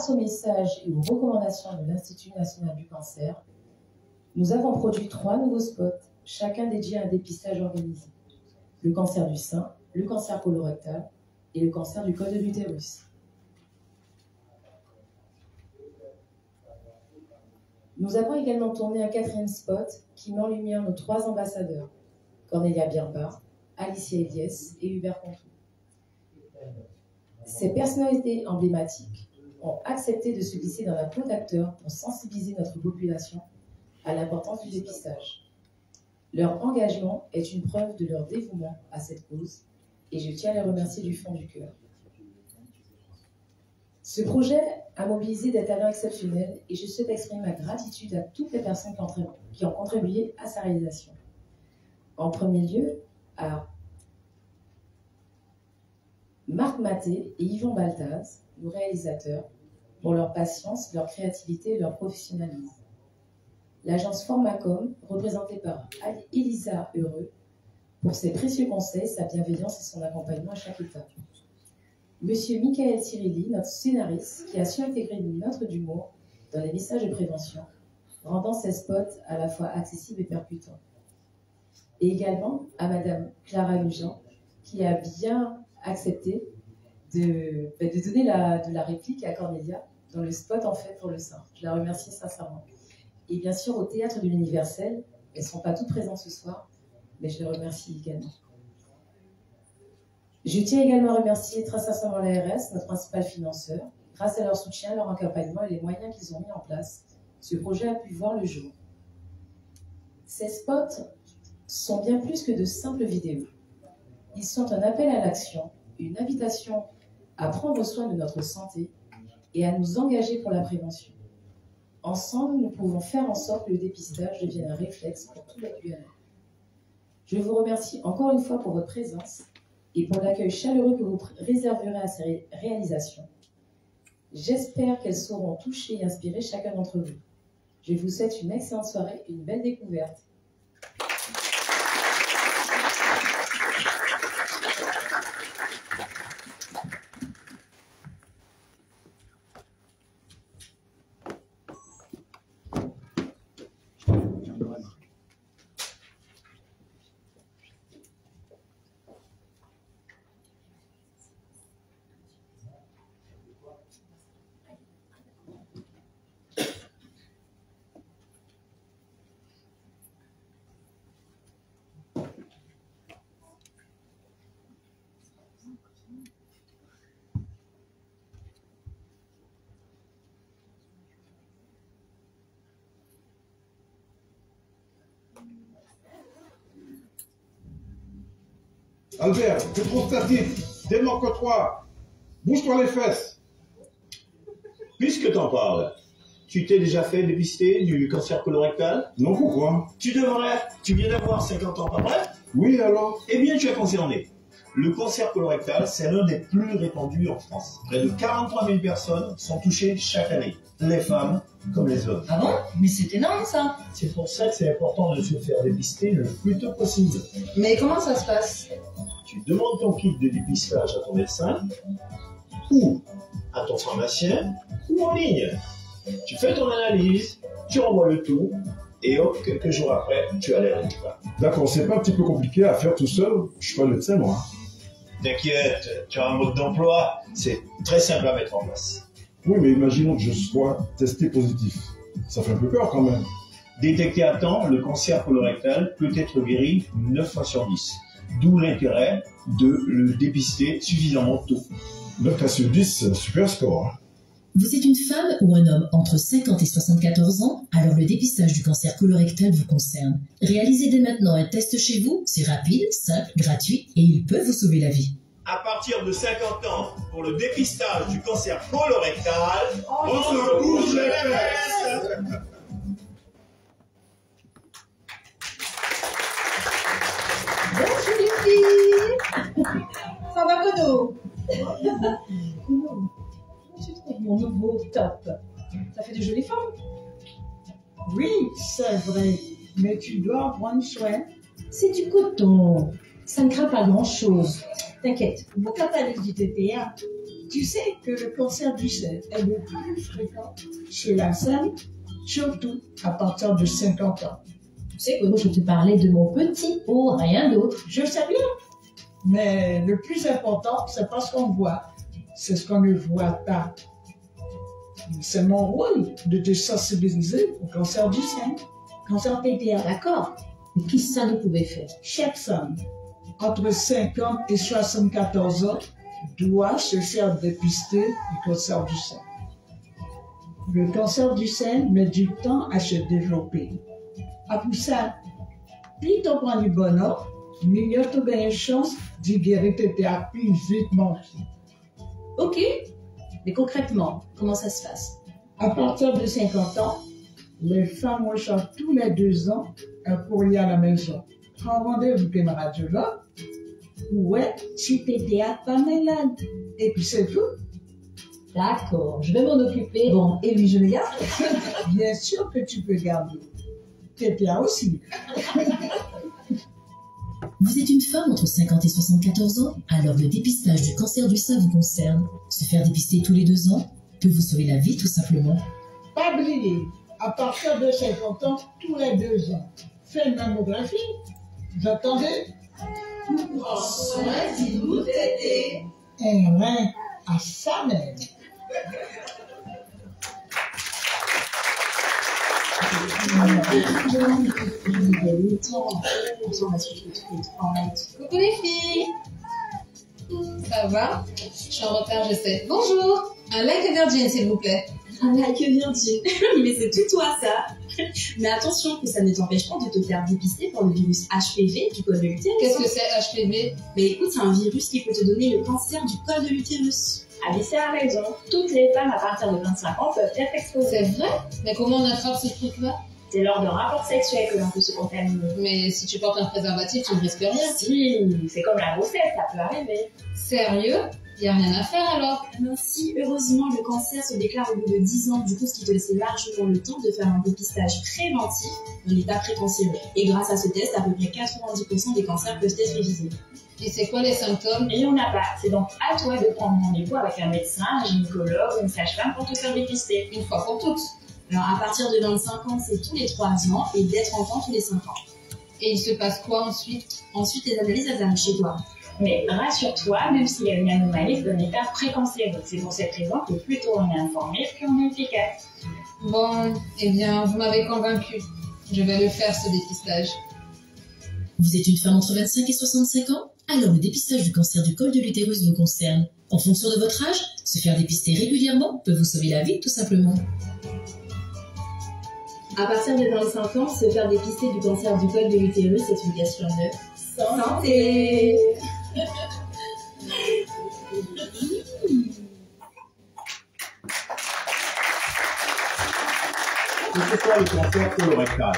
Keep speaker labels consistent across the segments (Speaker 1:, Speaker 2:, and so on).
Speaker 1: Grâce aux messages et aux recommandations de l'Institut national du cancer, nous avons produit 3 nouveaux spots, chacun dédié à un dépistage organisé. Le cancer du sein, le cancer colorectal et le cancer du col de l'utérus. Nous avons également tourné un 4e spot qui met en lumière nos 3 ambassadeurs, Cornelia Birba, Alicia Eliès et Hubert Contou. Ces personnalités emblématiques ont accepté de se glisser dans la peau d'acteurs pour sensibiliser notre population à l'importance du dépistage. Leur engagement est une preuve de leur dévouement à cette cause et je tiens à les remercier du fond du cœur. Ce projet a mobilisé des talents exceptionnels et je souhaite exprimer ma gratitude à toutes les personnes qui ont contribué à sa réalisation. En premier lieu, à Marc Maté et Yvon Baltaz, nos réalisateurs, pour leur patience, leur créativité et leur professionnalisme. L'agence Formacom, représentée par Elisa Heureux, pour ses précieux conseils, sa bienveillance et son accompagnement à chaque étape. Monsieur Michael Cirilli, notre scénariste, qui a su intégrer une note d'humour dans les messages de prévention, rendant ses spots à la fois accessibles et percutants. Et également à Madame Clara Lujan, qui a bien accepté de donner de la réplique à Cornelia dans le spot en fait pour le sein. Je la remercie sincèrement. Et bien sûr au Théâtre de l'Universel, elles ne sont pas toutes présentes ce soir, mais je les remercie également. Je tiens également à remercier très sincèrement l'ARS, notre principal financeur. Grâce à leur soutien, leur accompagnement et les moyens qu'ils ont mis en place, ce projet a pu voir le jour. Ces spots sont bien plus que de simples vidéos. Ils sont un appel à l'action, une invitation à prendre soin de notre santé et à nous engager pour la prévention. Ensemble, nous pouvons faire en sorte que le dépistage devienne un réflexe pour tous les Guyanais. Je vous remercie encore une fois pour votre présence et pour l'accueil chaleureux que vous réserverez à ces réalisations. J'espère qu'elles sauront toucher et inspirer chacun d'entre vous. Je vous souhaite une excellente soirée et une belle découverte.
Speaker 2: Albert, t'es trop statique. Démarque-toi. Bouge-toi les fesses.
Speaker 3: Puisque t'en parles, tu t'es déjà fait dépister du cancer colorectal?
Speaker 2: Non, pourquoi?
Speaker 3: Tu devrais. Tu viens d'avoir 50 ans, pas vrai?
Speaker 2: Oui, alors?
Speaker 3: Eh bien, tu es concerné. Le cancer colorectal, c'est l'un des plus répandus en France. Près de 43 000 personnes sont touchées chaque année. Les femmes comme les hommes.
Speaker 4: Ah bon? Mais c'est énorme ça.
Speaker 3: C'est pour ça que c'est important de se faire dépister le plus tôt possible.
Speaker 4: Mais comment ça se passe?
Speaker 3: Tu demandes ton kit de dépistage à ton médecin, ou à ton pharmacien, ou en ligne. Tu fais ton analyse, tu renvoies le tout, et hop, quelques jours après, tu as les résultats.
Speaker 2: D'accord, c'est pas un petit peu compliqué à faire tout seul? Je suis pas médecin, moi.
Speaker 3: T'inquiète, tu as un mode d'emploi, c'est très simple à mettre en place.
Speaker 2: Oui, mais imaginons que je sois testé positif. Ça fait un peu peur quand même.
Speaker 3: Détecté à temps, le cancer colorectal peut être guéri 9 fois sur 10. D'où l'intérêt de le dépister suffisamment tôt.
Speaker 2: 9 cas sur 10, super score. Hein.
Speaker 5: Vous êtes une femme ou un homme entre 50 et 74 ans, alors le dépistage du cancer colorectal vous concerne. Réalisez dès maintenant un test chez vous, c'est rapide, simple, gratuit et il peut vous sauver la vie.
Speaker 3: À partir de 50 ans, pour le dépistage du cancer colorectal, on se bouge les fesses.
Speaker 4: Bonjour les filles. Ça va, Kodo? Tu trouves mon nouveau top? Ça fait de jolies formes.
Speaker 6: Oui, c'est vrai, mais tu dois en prendre soin.
Speaker 1: C'est du coton. Ça ne craint pas grand-chose. T'inquiète.
Speaker 6: Quand t'as du TPA, Tu sais que le cancer du sein est le plus fréquent chez la femme, surtout à partir de 50 ans.
Speaker 5: Tu sais que moi, je te parlais de mon petit pot, rien d'autre.
Speaker 6: Je sais bien, mais le plus important, c'est pas ce qu'on voit, c'est ce qu'on ne voit pas. C'est mon rôle de te sensibiliser au cancer du sein.
Speaker 5: Cancer PPA, d'accord. Mais qu'est-ce que ça nous pouvait faire?
Speaker 6: Chaque femme entre 50 et 74 ans doit se faire dépister du cancer du sein. Le cancer du sein met du temps à se développer. Après ça, plus tu prends du bonheur, mieux tu as une chance d'y guérir tes thérapies vitement.
Speaker 5: Ok, mais concrètement, comment ça se passe?
Speaker 6: À partir de 50 ans, les femmes reçoivent tous les 2 ans un courrier à la maison. Prends rendez-vous avec un radiologue. Ouais, si t'étais pas malade. Et puis c'est tout.
Speaker 5: D'accord, je vais m'en occuper. Bon, et lui, je le garde?
Speaker 6: Bien sûr que tu peux garder. T'étais aussi.
Speaker 5: Vous êtes une femme entre 50 et 74 ans, alors le dépistage du cancer du sein vous concerne. Se faire dépister tous les 2 ans peut vous sauver la vie tout simplement.
Speaker 6: Pas oublier, à partir de 50 ans, tous les 2 ans, fais une mammographie. Vous attendez?
Speaker 7: Prends soin de nous t'aider.
Speaker 6: Un rein à sa mère.
Speaker 8: Coucou les filles. Ça va? Je suis en retard, je sais. Bonjour. Un like virgin, s'il vous plaît.
Speaker 9: Un like virgin. Mais c'est tout toi, ça. Mais attention, que ça ne t'empêche pas de te faire dépister pour le virus HPV du col de l'utérus.
Speaker 8: Qu'est-ce que c'est HPV?
Speaker 9: Mais écoute, c'est un virus qui peut te donner le cancer du col de l'utérus.
Speaker 10: Alice a raison. Toutes les femmes à partir de 25 ans peuvent être exposées.
Speaker 8: C'est vrai? Mais comment on attrape ce truc-là?
Speaker 10: C'est lors d'un rapport sexuel que l'on peut se contaminer.
Speaker 8: Mais si tu portes un préservatif, tu ne risques rien.
Speaker 10: Si, c'est comme la grossesse, ça peut arriver.
Speaker 8: Sérieux? Y a rien à faire alors?
Speaker 9: Non, si, heureusement, le cancer se déclare au bout de 10 ans, du coup, ce qui te laisse largement le temps de faire un dépistage préventif en état précancéreux. Et grâce à ce test, à peu près 90% des cancers peuvent être évités.
Speaker 8: Et c'est quoi les symptômes?
Speaker 10: Et il n'y en a pas. C'est donc à toi de prendre rendez-vous avec un médecin, un gynécologue ou une sage-femme pour te faire dépister.
Speaker 8: Une fois pour toutes.
Speaker 9: Alors, à partir de 25 ans, c'est tous les 3 ans et d'être enfant tous les 5 ans.
Speaker 8: Et il se passe quoi ensuite?
Speaker 9: Ensuite, les analyses, elles arrivent chez toi.
Speaker 10: Mais rassure-toi, même s'il y a une anomalie, c'est un état précancéreux. C'est pour cette raison que plus tôt on est informé, plus on est efficace.
Speaker 8: Bon, eh bien, vous m'avez convaincu. Je vais le faire, ce dépistage.
Speaker 5: Vous êtes une femme entre 25 et 65 ans? Alors le dépistage du cancer du col de l'utérus vous concerne. En fonction de votre âge, se faire dépister régulièrement peut vous sauver la vie, tout simplement.
Speaker 9: À partir de 25 ans, se faire dépister du cancer du col de l'utérus, c'est une question de santé.
Speaker 3: Et c'est quoi le cancer colorectal?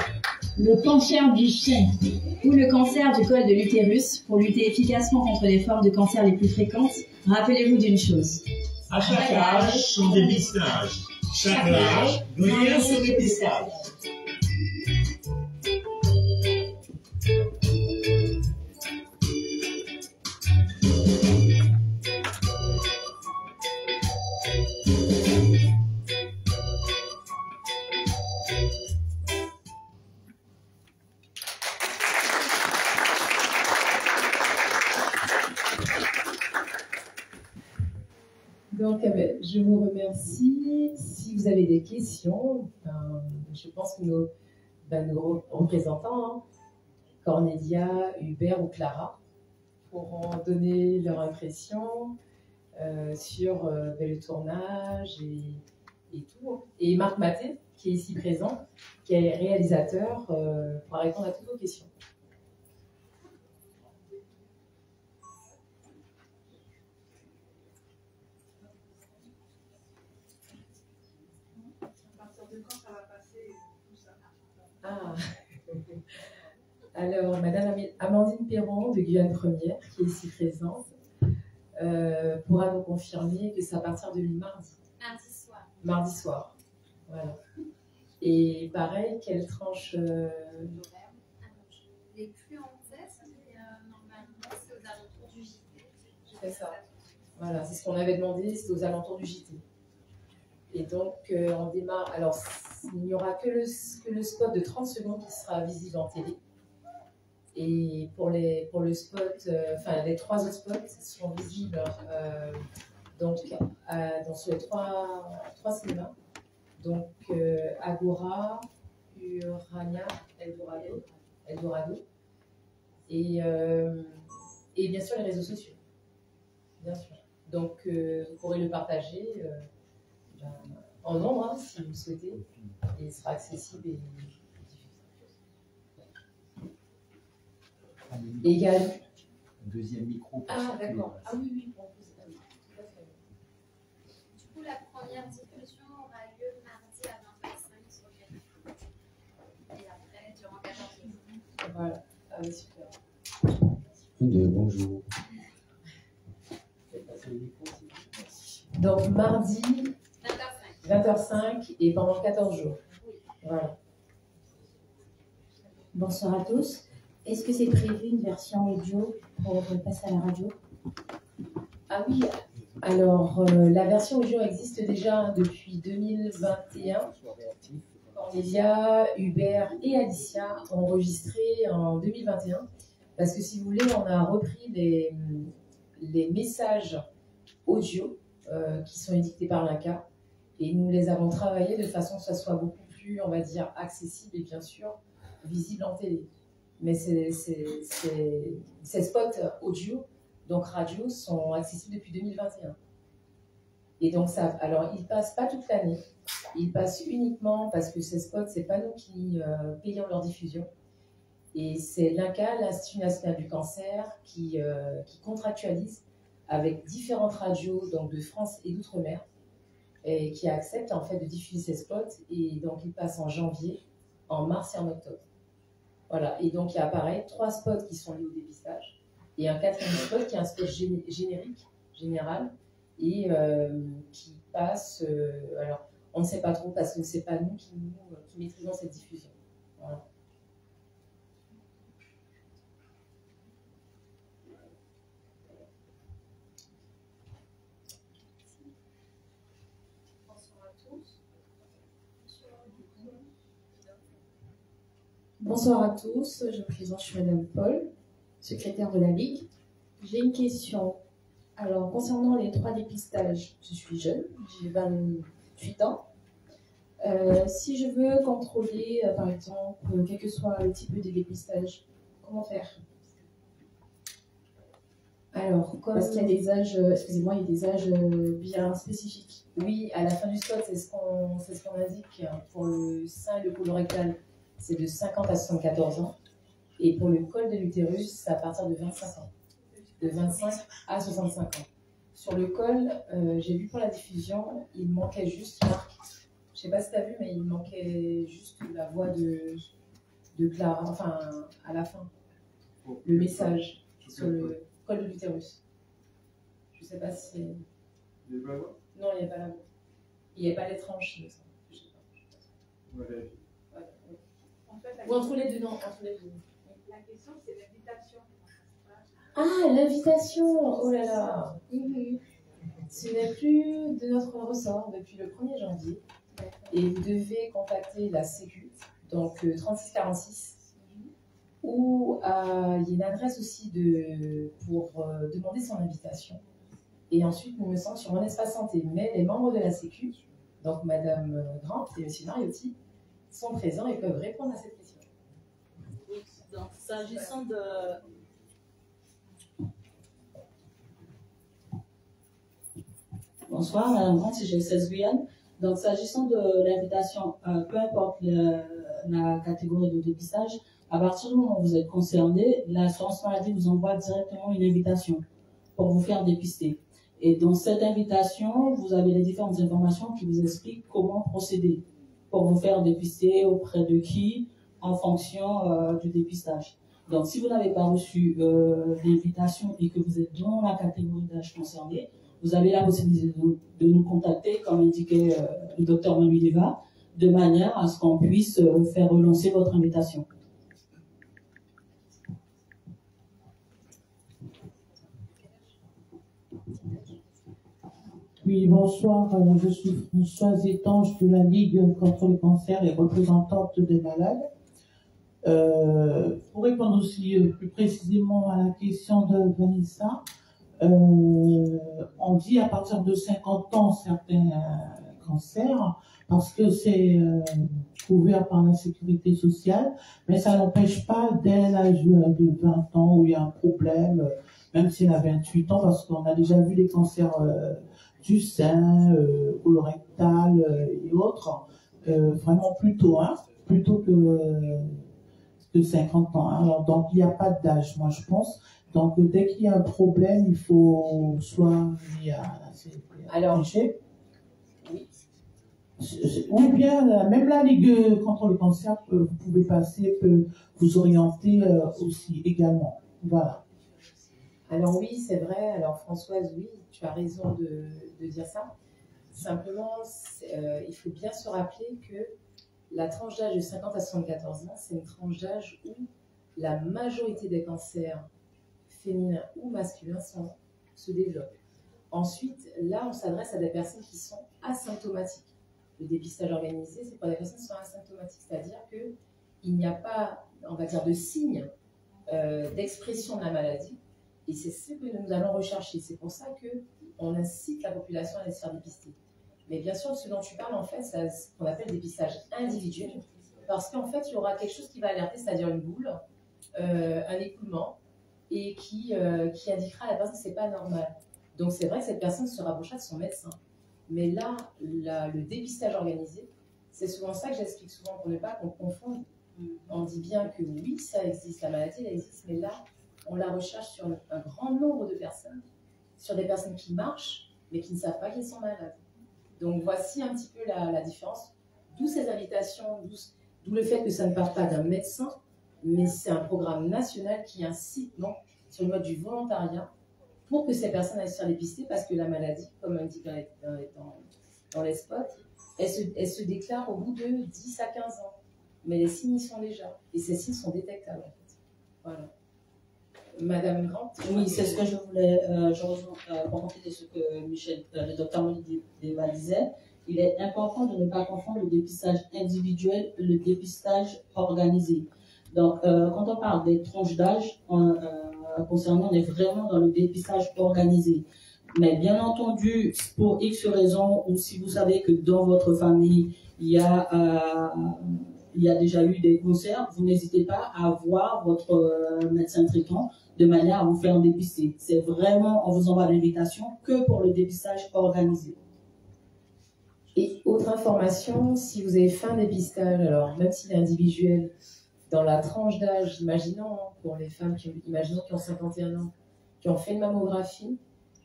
Speaker 6: Le cancer du sein.
Speaker 9: Ou le cancer du col de l'utérus, pour lutter efficacement contre les formes de cancer les plus fréquentes, rappelez-vous d'une chose.
Speaker 3: À chaque âge, son dépistage. Chaque âge, doit son dépistage.
Speaker 1: Donc, je vous remercie. Si vous avez des questions, je pense que nos représentants, Cornelia, Hubert ou Clara, pourront donner leur impression sur le tournage et tout. Et Marc Maté, qui est ici présent, qui est réalisateur, pourra répondre à toutes vos questions. Ah. Alors, Madame Amandine Perron de Guyane Première, qui est ici présente, pourra nous confirmer que c'est à partir de mardi.
Speaker 11: Mardi soir.
Speaker 1: Mardi soir. Voilà. Et pareil, quelle tranche
Speaker 11: Les plus en tête, mais normalement, c'est aux alentours du JT.
Speaker 1: C'est ça. Voilà, c'est ce qu'on avait demandé, c'est aux alentours du JT. Et donc, on démarre. Alors, il n'y aura que le spot de 30 secondes qui sera visible en télé. Et pour le spot, les 3 autres spots seront visibles sur les 3 cinémas. Donc, Agora, Urania, Eldorado. Et bien sûr, les réseaux sociaux. Bien sûr. Donc, vous pourrez le partager en nombre, hein, si vous le souhaitez. Et il sera accessible et également.
Speaker 11: Deuxième micro.
Speaker 1: Ah, d'accord. Ah oui, bon, tout à fait.
Speaker 12: Du coup, la première diffusion aura lieu mardi à 20h05 sur le canal. Et après, durant 14 jours.
Speaker 1: Voilà. Ah oui, super.
Speaker 11: Bonjour.
Speaker 1: Donc, mardi, 20h05 et pendant 14 jours. Voilà.
Speaker 13: Bonsoir à tous. Est-ce que c'est prévu une version audio pour passer à la radio?
Speaker 1: Ah oui, alors la version audio existe déjà depuis 2021. Cornelia, Hubert et Alicia ont enregistré en 2021 parce que si vous voulez, on a repris les messages audio qui sont édictés par l'INCA et nous les avons travaillés de façon que ça soit beaucoup plus, on va dire, accessible et bien sûr visible en télé. Mais ces spots audio, donc radio, sont accessibles depuis 2021. Et donc alors ils passent pas toute l'année, ils passent uniquement parce que ces spots, c'est pas nous qui payons leur diffusion. Et c'est l'INCA, l'Institut national du cancer, qui contractualise avec différentes radios donc de France et d'outre-mer et qui acceptent en fait de diffuser ces spots. Et donc ils passent en janvier, en mars et en octobre. Voilà, et donc il y a pareil 3 spots qui sont liés au dépistage et un 4e spot qui est un spot générique, général, et qui passe, alors on ne sait pas trop parce que ce n'est pas nous qui maîtrisons cette diffusion. Voilà.
Speaker 12: Bonsoir à tous.
Speaker 14: Bonsoir à tous, je me présente, je suis Madame Paul, secrétaire de la Ligue. J'ai une question. Alors, concernant les 3 dépistages, je suis jeune, j'ai 28 ans. Si je veux contrôler, par exemple, quel que soit le type de dépistage, comment faire? Alors, parce qu'il y a des âges, excusez-moi, il y a des âges bien spécifiques.
Speaker 1: Oui, à la fin du spot, c'est ce qu'on indique pour le sein et le colorectal. C'est de 50 à 74 ans. Et pour le col de l'utérus, c'est à partir de 25 ans. De 25 à 65 ans. Sur le col, j'ai vu pour la diffusion, il manquait juste, Marc, je ne sais pas si tu as vu, mais il manquait juste la voix de Clara, enfin, à la fin. Le message sur le col de l'utérus. Je ne sais pas si...
Speaker 2: Il n'y a pas la voix?
Speaker 1: Non, il n'y a pas la voix. Il n'y a pas les tranches, il me semble. Je sais pas.
Speaker 2: Ouais.
Speaker 12: En fait,
Speaker 1: Ou entre les deux, non, entre les deux.
Speaker 12: La question, c'est l'invitation.
Speaker 1: Ah, l'invitation! Oh là là! Ce n'est plus de notre ressort depuis le 1er janvier. Et vous devez contacter la Sécu, donc 3646, où il y a une adresse aussi pour demander son invitation. Et ensuite, il me semble, sur mon espace santé. Mais les membres de la Sécu, donc Madame Grant et Monsieur Mariotti, sont présents et peuvent répondre à cette question.
Speaker 15: Oui, donc s'agissant de... Bonsoir, Madame Grant, c'est GSS Guyane. Donc, s'agissant de l'invitation, peu importe la catégorie de dépistage, à partir du moment où vous êtes concerné, l'assurance maladie vous envoie directement une invitation pour vous faire dépister. Et dans cette invitation, vous avez les différentes informations qui vous expliquent comment procéder pour vous faire dépister, auprès de qui, en fonction du dépistage. Donc, si vous n'avez pas reçu l'invitation et que vous êtes dans la catégorie d'âge concernée, vous avez la possibilité de nous contacter, comme indiquait le docteur Manuleva, de manière à ce qu'on puisse faire relancer votre invitation.
Speaker 16: Oui, bonsoir. Je suis Françoise Étange de la Ligue contre le cancer et représentante des malades. Pour répondre aussi plus précisément à la question de Vanessa, on dit à partir de 50 ans certains cancers parce que c'est couvert par la sécurité sociale, mais ça n'empêche pas dès l'âge de 20 ans où il y a un problème, même s'il a 28 ans, parce qu'on a déjà vu les cancers du sein, colorectal et autres, vraiment plus tôt, plutôt que 50 ans. Alors, donc, il n'y a pas d'âge, moi, je pense. Donc, dès qu'il y a un problème, il faut soit lié à la sécurité.
Speaker 1: Alors,
Speaker 16: oui. Ou bien, même la Ligue contre le cancer, vous pouvez passer, peut vous orienter aussi également. Voilà.
Speaker 1: Alors oui, c'est vrai. Alors Françoise, oui, tu as raison de dire ça. Simplement, il faut bien se rappeler que la tranche d'âge de 50 à 74 ans, c'est une tranche d'âge où la majorité des cancers féminins ou masculins se développent. Ensuite, là, on s'adresse à des personnes qui sont asymptomatiques. Le dépistage organisé, c'est pour des personnes qui sont asymptomatiques, c'est-à-dire qu'il n'y a pas, on va dire, de signe d'expression de la maladie. Et c'est ce que nous allons rechercher. C'est pour ça qu'on incite la population à aller se faire dépister. Mais bien sûr, ce dont tu parles, en fait, c'est ce qu'on appelle dépistage individuel. Parce qu'en fait, il y aura quelque chose qui va alerter, c'est-à-dire une boule, un écoulement, et qui indiquera à la personne que ce n'est pas normal. Donc, c'est vrai que cette personne se rapprochera de son médecin. Mais là, le dépistage organisé, c'est souvent ça que j'explique souvent, pour ne pas qu'on confonde. On dit bien que oui, ça existe, la maladie, elle existe, mais là, on la recherche sur un grand nombre de personnes, sur des personnes qui marchent, mais qui ne savent pas qu'elles sont malades. Donc voici un petit peu la différence, d'où ces invitations, d'où le fait que ça ne part pas d'un médecin, mais c'est un programme national qui incite donc, sur le mode du volontariat pour que ces personnes aillent se faire dépister, parce que la maladie, comme on dit dans les spots, elle se déclare au bout de 10 à 15 ans. Mais les signes y sont déjà, et ces signes sont détectables en fait. Voilà. Madame Grant.
Speaker 15: Oui, c'est ce que je voulais, pour compléter ce que le docteur Molidéva disait. Il est important de ne pas confondre le dépistage individuel et le dépistage organisé. Donc, quand on parle des tranches d'âge, concernant, on est vraiment dans le dépistage organisé. Mais bien entendu, pour X raisons, ou si vous savez que dans votre famille, il y a déjà eu des cancers, vous n'hésitez pas à voir votre médecin traitant de manière à vous faire dépister. C'est vraiment, on vous envoie l'invitation que pour le dépistage organisé.
Speaker 1: Et autre information, si vous avez fait un dépistage, alors même s'il est individuel, dans la tranche d'âge, imaginons pour les femmes qui ont 51 ans, qui ont fait une mammographie,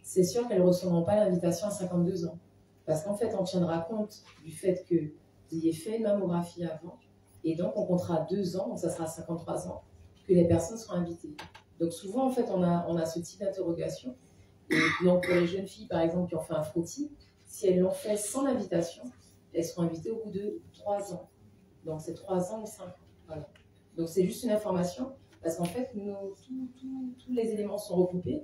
Speaker 1: c'est sûr qu'elles ne recevront pas l'invitation à 52 ans. Parce qu'en fait, on tiendra compte du fait que vous ayez fait une mammographie avant, et donc on comptera 2 ans, donc ça sera 53 ans, que les personnes seront invitées. Donc souvent, en fait, on a ce type d'interrogation. Et donc pour les jeunes filles, par exemple, qui ont fait un frottis, si elles l'ont fait sans l'invitation, elles seront invitées au bout de 3 ans. Donc c'est 3 ans ou 5 ans. Voilà. Donc c'est juste une information, parce qu'en fait, tous les éléments sont recoupés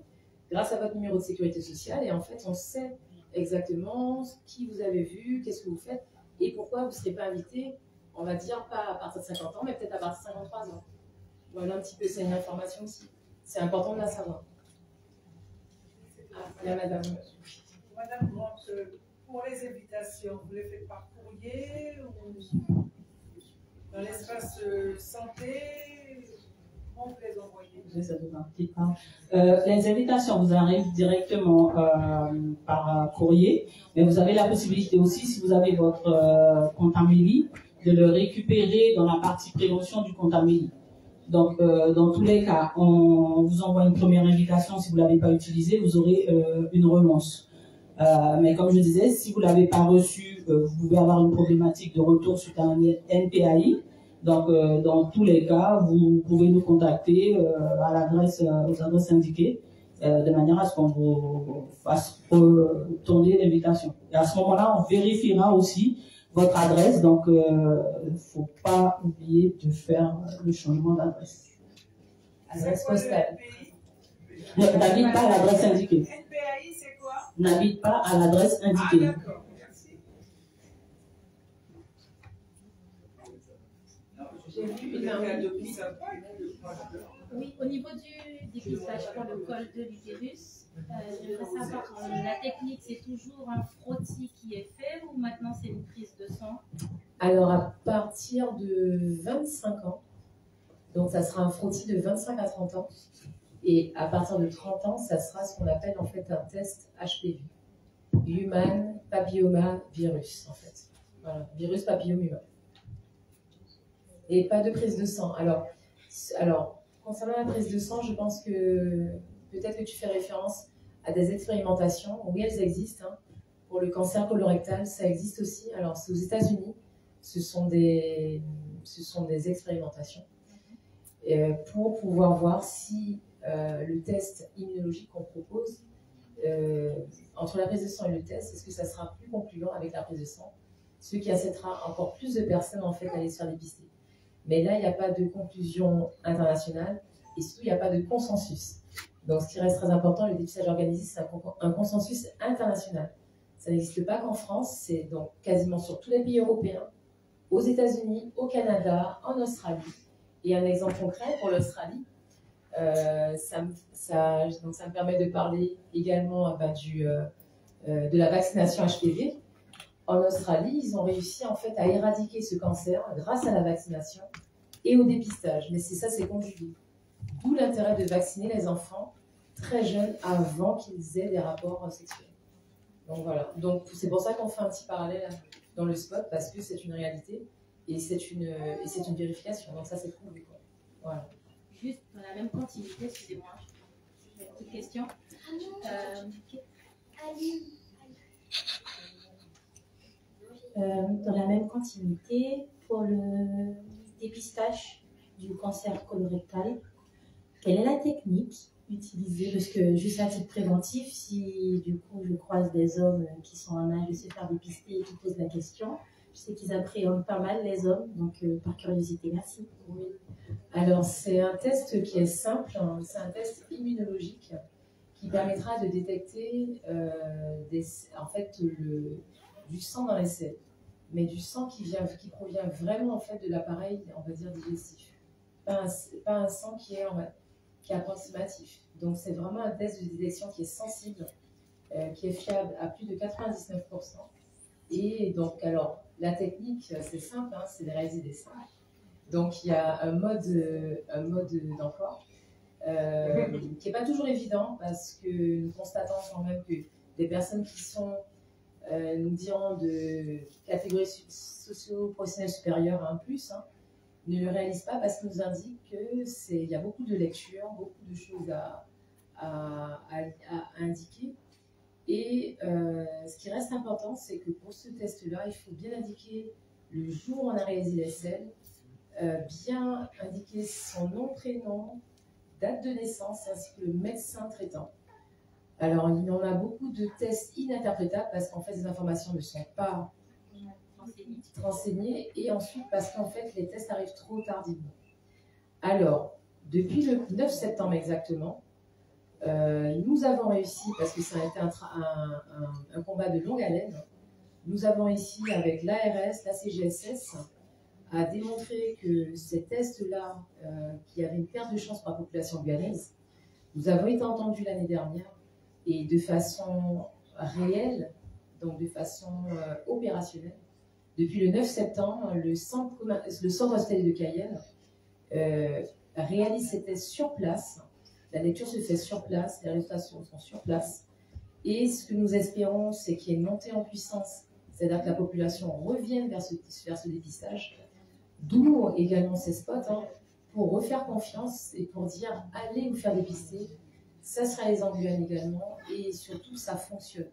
Speaker 1: grâce à votre numéro de sécurité sociale, et en fait, on sait exactement qui vous avez vu, qu'est-ce que vous faites, et pourquoi vous ne serez pas invité, on va dire, pas à partir de 50 ans, mais peut-être à partir de 53 ans. Voilà un petit peu, c'est une information aussi. C'est important de la savoir. Il y a madame.
Speaker 17: Madame Grant, pour les invitations, vous les faites par courrier ou dans l'espace santé? Comment vous les envoyez?
Speaker 15: Les invitations vous arrivent directement par courrier, mais vous avez la possibilité aussi, si vous avez votre compte Amélie, de le récupérer dans la partie prévention du compte Amélie. Donc, dans tous les cas, on vous envoie une première invitation. Si vous ne l'avez pas utilisée, vous aurez une relance. Mais comme je disais, si vous ne l'avez pas reçue, vous pouvez avoir une problématique de retour suite à un NPAI. Donc, dans tous les cas, vous pouvez nous contacter à l'adresse, aux adresses indiquées, de manière à ce qu'on vous fasse retourner l'invitation. Et à ce moment-là, on vérifiera aussi votre adresse, donc il ne faut pas oublier de faire le changement d'adresse.
Speaker 1: Adresse postale.
Speaker 15: David, pas l'adresse indiquée.
Speaker 17: NPAI, c'est quoi?
Speaker 15: n'habite pas à l'adresse indiquée.
Speaker 17: D'accord, merci.
Speaker 14: J'ai vu une Oui, au niveau du dépistage pour le col de l'utérus, j'aimerais savoir, la technique, c'est toujours un frottis qui est fait ou maintenant c'est une prise de sang?
Speaker 1: Alors, à partir de 25 ans, donc ça sera un frottis de 25 à 30 ans, et à partir de 30 ans, ça sera ce qu'on appelle en fait un test HPV, Human Papilloma Virus, en fait. Voilà, virus papillome humain. Et pas de prise de sang. Alors, concernant la prise de sang, je pense que peut-être que tu fais référence à des expérimentations. Oui, elles existent. Hein. Pour le cancer colorectal, ça existe aussi. Alors, c'est aux États-Unis. Ce sont des expérimentations pour pouvoir voir si le test immunologique qu'on propose, entre la prise de sang et le test, est-ce que ça sera plus concluant avec la prise de sang, ce qui incitera encore plus de personnes en fait à aller se faire dépister. Mais là, il n'y a pas de conclusion internationale et surtout, il n'y a pas de consensus. Donc, ce qui reste très important, le dépistage organisé, c'est un consensus international. Ça n'existe pas qu'en France, c'est donc quasiment sur tous les pays européens, aux États-Unis, au Canada, en Australie. Et un exemple concret pour l'Australie, ça me permet de parler également de la vaccination HPV. En Australie, ils ont réussi en fait à éradiquer ce cancer grâce à la vaccination et au dépistage. Mais c'est conjugué. D'où l'intérêt de vacciner les enfants très jeunes avant qu'ils aient des rapports sexuels. Donc voilà. Donc c'est pour ça qu'on fait un petit parallèle dans le spot parce que c'est une réalité et c'est une vérification. Donc ça c'est prouvé quoi. Voilà.
Speaker 14: Juste dans la même continuité, excusez-moi, j'ai une petite question.
Speaker 13: Dans la même continuité, pour le dépistage du cancer colorectal, quelle est la technique utilisée? Parce que juste à titre préventif, si du coup je croise des hommes qui sont en âge de se faire dépister et qui posent la question, je sais qu'ils appréhendent pas mal les hommes, donc par curiosité, merci.
Speaker 1: Oui. Alors c'est un test qui est simple, hein, c'est un test immunologique qui permettra de détecter en fait du sang dans les selles, mais du sang qui provient vraiment en fait de l'appareil, on va dire digestif, pas un sang qui est approximatif. Donc c'est vraiment un test de détection qui est sensible, qui est fiable à plus de 99%. Et donc alors la technique c'est simple, hein, c'est de réaliser des seins. Donc il y a un mode d'emploi qui n'est pas toujours évident parce que nous constatons quand même que des personnes qui sont, nous dirons, de catégorie socio-professionnelle supérieure à un plus, hein, ne le réalisent pas parce qu'ils nous indiquent qu'il y a beaucoup de lectures, beaucoup de choses à indiquer. Et ce qui reste important, c'est que pour ce test-là, il faut bien indiquer le jour où on a réalisé les selles, bien indiquer son nom, prénom, date de naissance, ainsi que le médecin traitant. Alors, il y en a beaucoup de tests ininterprétables parce qu'en fait, les informations ne sont pas renseignées et ensuite parce qu'en fait, les tests arrivent trop tardivement. Alors, depuis le 9 septembre exactement, nous avons réussi, parce que ça a été un combat de longue haleine, nous avons réussi avec l'ARS, la CGSS, à démontrer que ces tests-là, qu'il y avait une perte de chance pour la population guyanaise, nous avons été entendus l'année dernière et de façon réelle, donc de façon opérationnelle. Depuis le 9 septembre, le centre hospitalier de Cayenne réalise ces tests sur place. La lecture se fait sur place, les résultats sont sur place. Et ce que nous espérons, c'est qu'il y ait une montée en puissance, c'est-à-dire que la population revienne vers ce dépistage. D'où également ces spots, hein, pour refaire confiance et pour dire allez vous faire dépister. Ça sera les Guyane également et surtout ça fonctionne.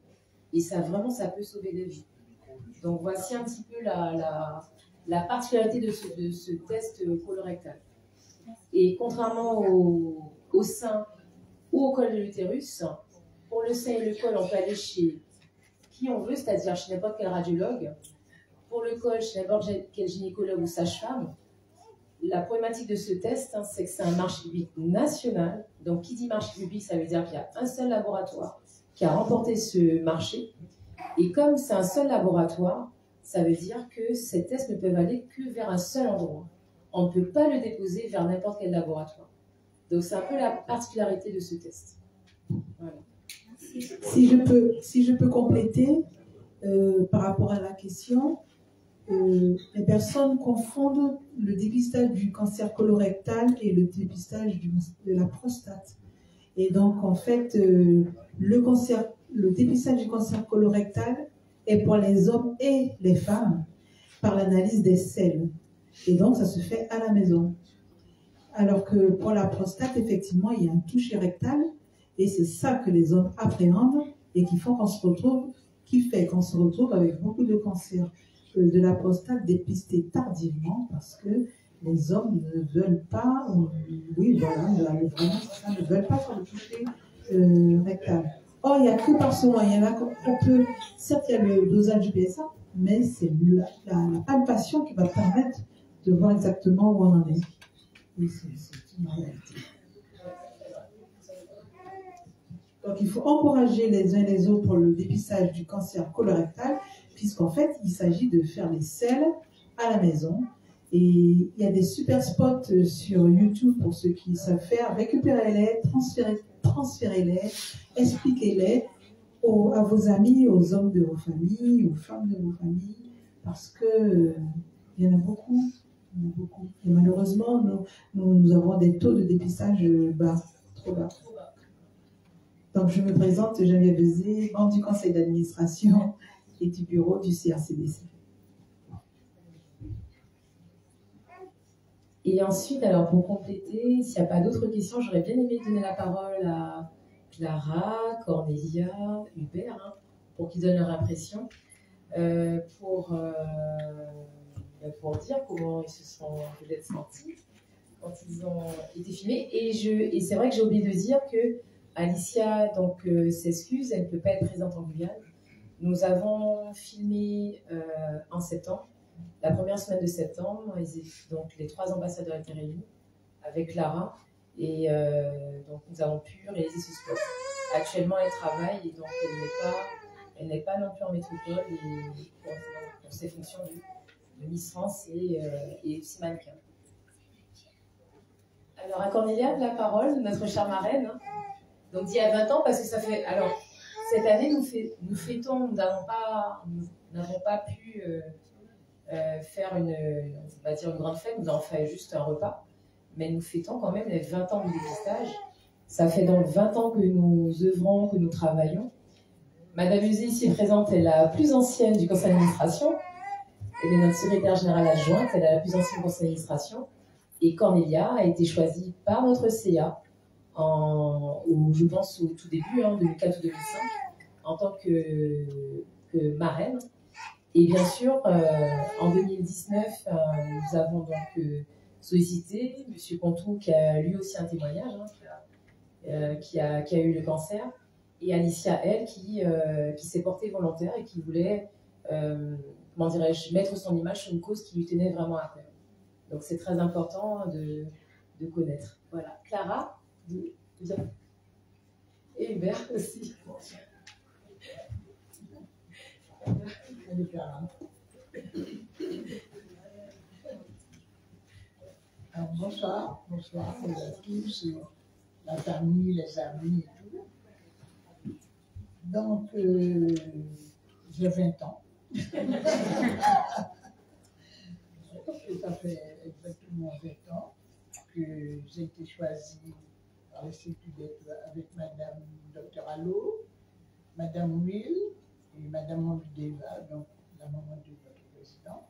Speaker 1: Et ça vraiment, ça peut sauver des vies. Donc voici un petit peu la particularité de ce test colorectal. Et contrairement au sein ou au col de l'utérus, pour le sein et le col, on peut aller chez qui on veut, c'est-à-dire chez n'importe quel radiologue. Pour le col, chez n'importe quel gynécologue ou sage-femme. La problématique de ce test, hein, c'est que c'est un marché public national. Donc, qui dit marché public, ça veut dire qu'il y a un seul laboratoire qui a remporté ce marché. Et comme c'est un seul laboratoire, ça veut dire que ces tests ne peuvent aller que vers un seul endroit. On ne peut pas le déposer vers n'importe quel laboratoire. Donc c'est un peu la particularité de ce test. Voilà.
Speaker 18: Si je peux compléter par rapport à la question, les personnes confondent le dépistage du cancer colorectal et le dépistage de la prostate. Et donc, en fait, le dépistage du cancer colorectal est pour les hommes et les femmes par l'analyse des selles. Et donc, ça se fait à la maison. Alors que pour la prostate, effectivement, il y a un toucher rectal et c'est ça que les hommes appréhendent et qui fait qu'on se retrouve avec beaucoup de cancers de la prostate dépistés tardivement parce que les hommes ne veulent pas, oui, voilà, vraiment, ça, ne veulent pas faire le toucher rectal. Or, il n'y a que par ce moyen-là qu'on peut, certes, il y a le dosage du PSA, mais c'est la palpation qui va permettre de voir exactement où on en est. Oui, c'est une réalité. Donc, il faut encourager les uns et les autres pour le dépistage du cancer colorectal, puisqu'en fait, il s'agit de faire les selles à la maison. Et il y a des super spots sur YouTube pour ceux qui savent faire. Récupérez-les, transférez-les, expliquez-les à vos amis, aux hommes de vos familles, aux femmes de vos familles, parce que il y en a beaucoup. Et malheureusement, nous avons des taux de dépistage bas, trop bas. Donc, je me présente, Geneviève Bezé, membre du conseil d'administration et du bureau du CRCDC.
Speaker 1: Et ensuite, alors pour compléter, s'il n'y a pas d'autres questions, j'aurais bien aimé donner la parole à Clara, Cornelia, Hubert, hein, pour qu'ils donnent leur impression, pour dire comment ils se sont peut-être sentis quand ils ont été filmés. Et c'est vrai que j'ai oublié de dire que Alicia s'excuse, elle ne peut pas être présente en Guyane. Nous avons filmé en septembre, la première semaine de septembre, donc les 3 ambassadeurs étaient réunis avec Clara et donc nous avons pu réaliser ce spot. Actuellement, elle travaille et donc elle n'est pas non plus en métropole et pour ses fonctions de Miss France et aussi mannequin. Alors à Cornelia, la parole, notre chère marraine. Hein. Donc d'il y a 20 ans, parce que ça fait... Alors, cette année, nous fêtons, nous n'avons pas pu faire une grande fête, nous avons fait juste un repas, mais nous fêtons quand même les 20 ans de dépistage. Ça fait donc 20 ans que nous œuvrons, que nous travaillons. Madame Uzé, ici présente, est la plus ancienne du conseil d'administration. Elle est notre secrétaire générale adjointe, elle est la plus ancienne du conseil d'administration. Et Cornelia a été choisie par notre CA, je pense au tout début, 2004 ou 2005, en tant que marraine. Et bien sûr, en 2019, nous avons donc sollicité M. Pontou, qui a lui aussi un témoignage, qui a eu le cancer, et Alicia, elle, qui s'est portée volontaire et qui voulait, mettre son image sur une cause qui lui tenait vraiment à cœur. Donc c'est très important de connaître. Voilà. Clara, et Hubert aussi.
Speaker 6: Alors, bonsoir à tous, la famille, les amis et tout. Donc, j'ai 20 ans. Ça fait exactement 20 ans que j'ai été choisie par le CQD avec Madame Dr Allo, Madame Will et Madame Mondudeva, donc la maman de notre président.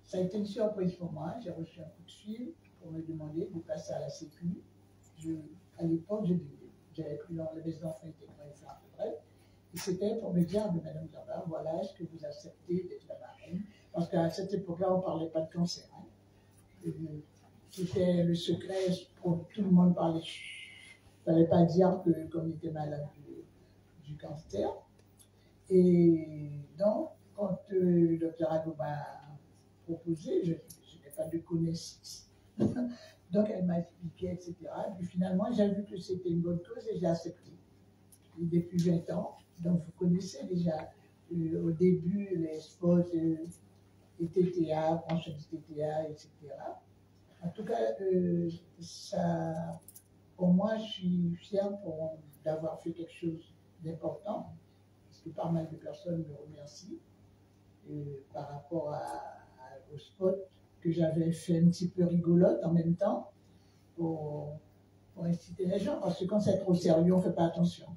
Speaker 6: Ça a été une surprise pour moi. J'ai reçu un coup de fil pour me demander de passer à la Sécu. À l'époque, j'avais pris dans les enfants étaient très à peu près. Et c'était pour me dire de Madame Zamba, voilà, est-ce que vous acceptez d'être la marraine? Parce qu'à cette époque-là, on ne parlait pas de cancer. Hein. C'était le secret pour tout le monde parlait. Il ne fallait pas dire qu'on était malade du cancer. Et donc, quand le docteur Adou m'a proposé, je n'ai pas de connaissance. Donc, elle m'a expliqué, etc. Puis finalement, j'ai vu que c'était une bonne cause et j'ai accepté. depuis 20 ans. Donc vous connaissez déjà au début les spots et TTA, branche du TTA, etc. En tout cas, ça, pour moi, je suis fière d'avoir fait quelque chose d'important, parce que pas mal de personnes me remercient par rapport au spot que j'avais fait un petit peu rigolote en même temps pour inciter les gens, parce que quand c'est trop sérieux, on ne fait pas attention.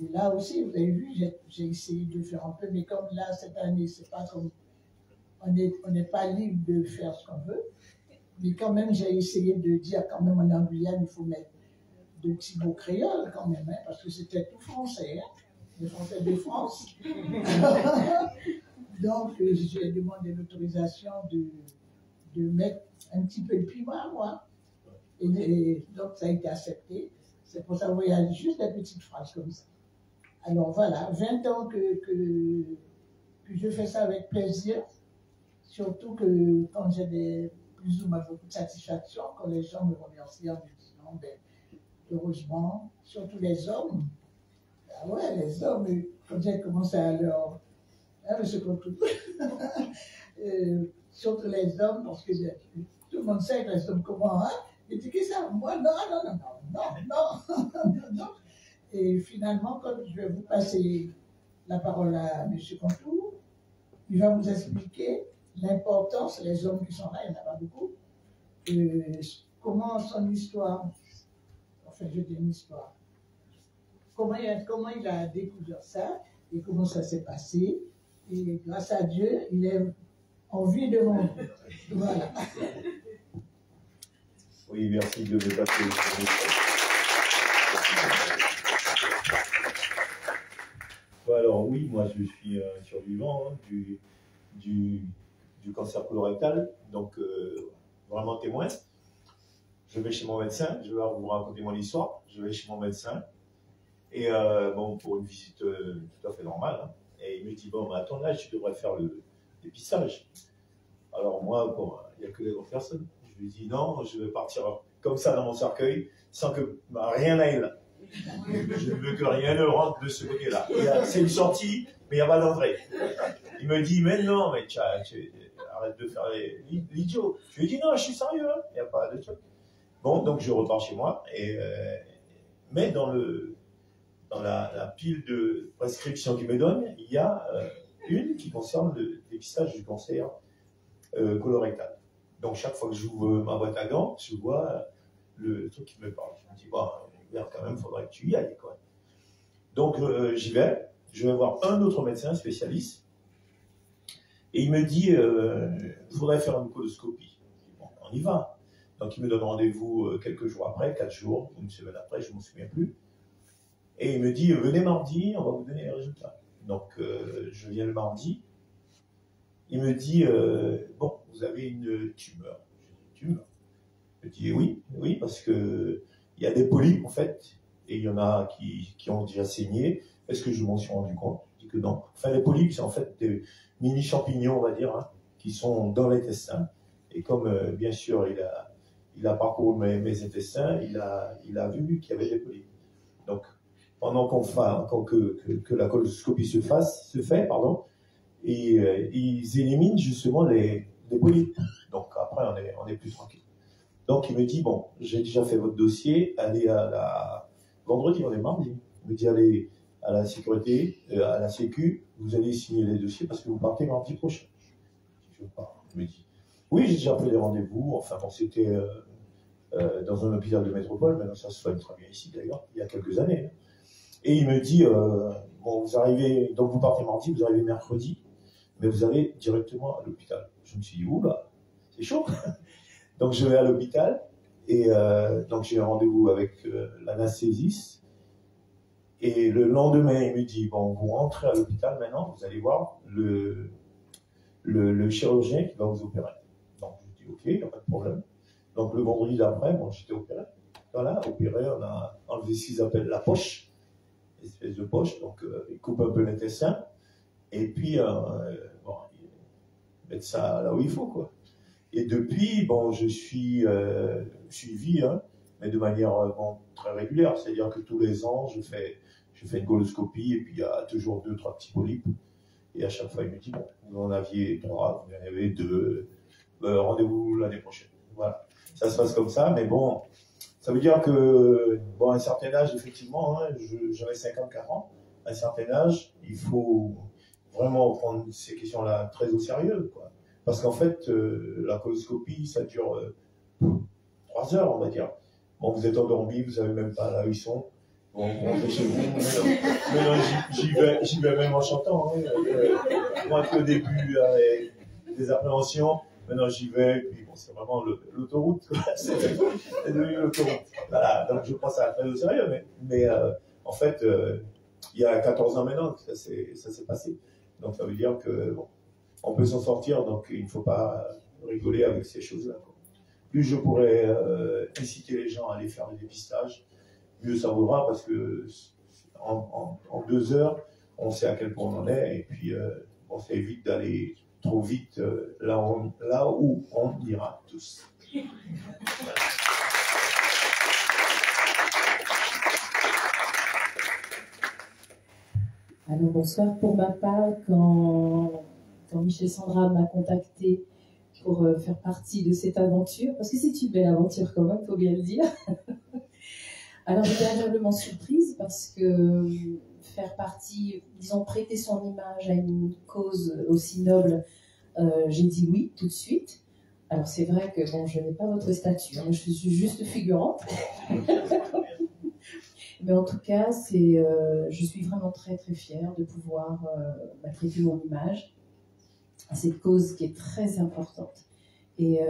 Speaker 6: Et là aussi, vous avez vu, j'ai essayé de faire un peu, mais comme là, cette année, c'est pas comme on n'est pas libre de faire ce qu'on veut. Mais quand même, j'ai essayé de dire, quand même, en Guyane, il faut mettre de petits mots créoles, quand même, hein, parce que c'était tout français, hein, les Français de France. Donc, j'ai demandé l'autorisation de mettre un petit peu de piment à moi. Et donc, ça a été accepté. C'est pour ça qu'il y a juste des petites phrases comme ça. Alors voilà, 20 ans que je fais ça avec plaisir. Surtout que quand j'ai plus ou moins beaucoup de satisfaction, quand les gens me remercient en me disant, ben, heureusement, surtout les hommes. Ah ouais, les hommes, quand j'ai commencé à leur... Hein, monsieur Contou. Surtout les hommes, parce que tout le monde sait que les hommes comment, hein. Et tu dis ça, moi, non. Et finalement, comme je vais vous passer la parole à monsieur Contou, il va vous expliquer l'importance, les hommes qui sont là, il n'y en a pas beaucoup, comment son histoire, enfin je dis une histoire, comment il a découvert ça et comment ça s'est passé. Et grâce à Dieu, il est en vie devant nous. Voilà.
Speaker 3: Oui, merci de me passer. Alors oui, moi je suis survivant hein, du cancer colorectal, donc vraiment témoin. Je vais chez mon médecin, je vais vous raconter mon histoire, je vais chez mon médecin, et bon, pour une visite tout à fait normale, hein, et il me dit, bon, à ton âge, tu devrais faire le dépistage. Alors moi, bon, il n'y a que les grandes personnes. Je lui dis, non, je vais partir comme ça dans mon cercueil, sans que rien n'aille là. Je ne veux que rien ne rentre de ce côté-là. C'est une sortie, mais il n'y a pas d'entrée. Il me dit, mais non, mais arrête de faire l'idiot. Je lui dis, non, je suis sérieux, hein. Il n'y a pas de truc. Bon, donc je repars chez moi, mais dans la pile de prescriptions qu'il me donne, il y a une qui concerne le dépistage du cancer colorectal. Donc chaque fois que j'ouvre ma boîte à gants, je vois le truc qui me parle. Je me dis, bon, quand même, il faudrait que tu y ailles, quoi. Donc j'y vais, je vais voir un autre médecin spécialiste, et il me dit, il faudrait faire une coloscopie. Bon, on y va. Donc il me donne rendez-vous quelques jours après, 4 jours, une semaine après, je ne m'en souviens plus. Et il me dit, venez mardi, on va vous donner les résultats. Donc je viens le mardi. Il me dit, bon, vous avez une tumeur. J'ai dit, tumeur. Je dis, oui, parce que il y a des polypes, en fait, et il y en a qui ont déjà saigné. Est-ce que je m'en suis rendu compte? Je dis que non. Enfin, les polypes, c'est en fait des mini-champignons, on va dire, hein, qui sont dans l'intestin. Et comme, bien sûr, il a parcouru mes intestins, il a vu qu'il y avait des polypes. Donc, pendant que la coloscopie se fait, et ils éliminent justement les polypes. Donc, après, on est plus tranquille. Donc, il me dit, bon, j'ai déjà fait votre dossier, allez vendredi, on est mardi. Il me dit, allez à la sécurité, à la sécu, vous allez signer les dossiers parce que vous partez mardi prochain. Je pars. Il me dit, oui, j'ai déjà pris les rendez-vous. Enfin, bon, c'était dans un hôpital de métropole, maintenant ça se soigne très bien ici d'ailleurs, il y a quelques années. Et il me dit, bon, vous arrivez, donc vous partez mardi, vous arrivez mercredi, mais vous allez directement à l'hôpital. Je me suis dit, oula, c'est chaud. Donc je vais à l'hôpital, et donc j'ai un rendez-vous avec l'anesthésiste. Et le lendemain, il me dit, bon, vous rentrez à l'hôpital maintenant, vous allez voir le chirurgien qui va vous opérer. Donc je dis, ok, il n'y a pas de problème. Donc le vendredi d'après, bon, j'étais opéré. Voilà, opéré, on a enlevé ce qu'ils appellent la poche, espèce de poche, donc il coupe un peu l'intestin, et puis bon, ils mettent ça là où il faut, quoi. Et depuis, bon, je suis suivi, hein, mais de manière bon, très régulière, c'est-à-dire que tous les ans, je Je fais une coloscopie et puis il y a toujours 2-3 petits polypes. Et à chaque fois, il me dit, bon, vous en aviez 3, vous en avez 2, rendez-vous l'année prochaine. Voilà. Ça se passe comme ça, mais bon, ça veut dire que, bon, à un certain âge, effectivement, hein, j'avais 54 ans, à un certain âge, il faut vraiment prendre ces questions-là très au sérieux, quoi. Parce qu'en fait, la coloscopie, ça dure 3 heures, on va dire. Bon, vous êtes endormi, vous savez même pas là où ils sont. Bon, vous rentrez chez vous. Mais non, j'y vais même en chantant. Hein. Moi, au début, avec des appréhensions, maintenant j'y vais, et puis bon, c'est vraiment l'autoroute. C'est devenu l'autoroute. Voilà, donc je prends ça très au sérieux. Mais en fait, il y a 14 ans maintenant, ça s'est passé. Donc ça veut dire que bon, on peut s'en sortir, donc il ne faut pas rigoler avec ces choses-là. Plus je pourrais inciter les gens à aller faire le dépistage, mieux ça vaudra, parce que en 2 heures, on sait à quel point on en est, et puis on évite d'aller trop vite là où on ira tous.
Speaker 1: Alors bonsoir. Pour ma part, quand Michel Sandra m'a contacté pour faire partie de cette aventure, parce que c'est une belle aventure quand même, il faut bien le dire. Alors j'étais agréablement surprise parce que faire partie, disons, prêter son image à une cause aussi noble, j'ai dit oui tout de suite. Alors c'est vrai que bon, je n'ai pas votre statut, hein, je suis juste figurante. Mais en tout cas, je suis vraiment très très fière de pouvoir prêter mon image à cette cause qui est très importante. Et